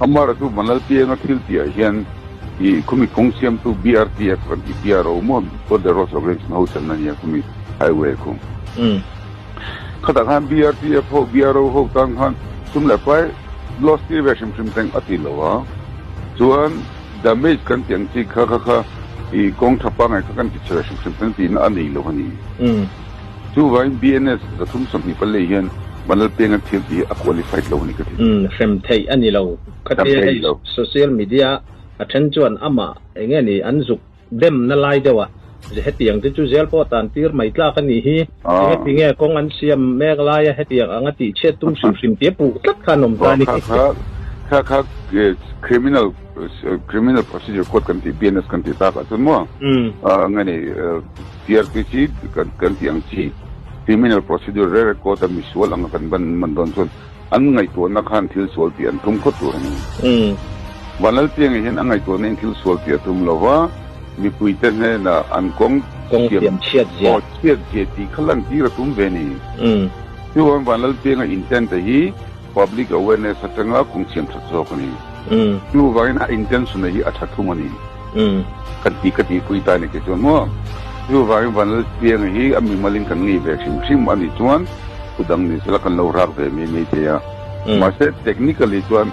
amara tu manal pia na thil pia hian I kumi kongsiam tu BRTF kan I PRO mo border roads organization ho chan na nia kumi highway ko khata khan BRTF ho BRO ho tang khan tum la pai lost irrigation sim tang atilawa chuan damage kan tiang chi kha I kong thapa ngai kan ti irrigation sim tang ti na ani lo hani chu vai BNS da tum sam ni pale hian manal penga thil ti a qualified lo ni ka ti sem thei ani lo khati social media athen chuan ama enge ni anzuk dem na lai dewa je hetiang te chu zel po tan tir mai tla ka ni hi he pinge kong an siam mek lai hetiang anga ti che tum sim te pu tlat khanom ta ni kha criminal procedure code kan ti BNS kan ti ta ka chun mo ngani PRPC kan ti ang chi criminal procedure record am visual ang kan ban man don chun an ngai to na khan thil sol ti an thum kho tu ni Vanal piang hian angai to nen thil sol ti atum lova mi puiten he na an kong tiam chiat je ti khalang ti ra tum ve ni tu wan vanal piang intent hi public awareness atanga kong chiam tha chok ni tu vaina intention hi atha thum ni kati pui ta ni ke chon mo tu vaina vanal piang hi ami malin kan ngi ve sim ani chuan udang ni sala kan lo rak ve me te ya ma se technically chuan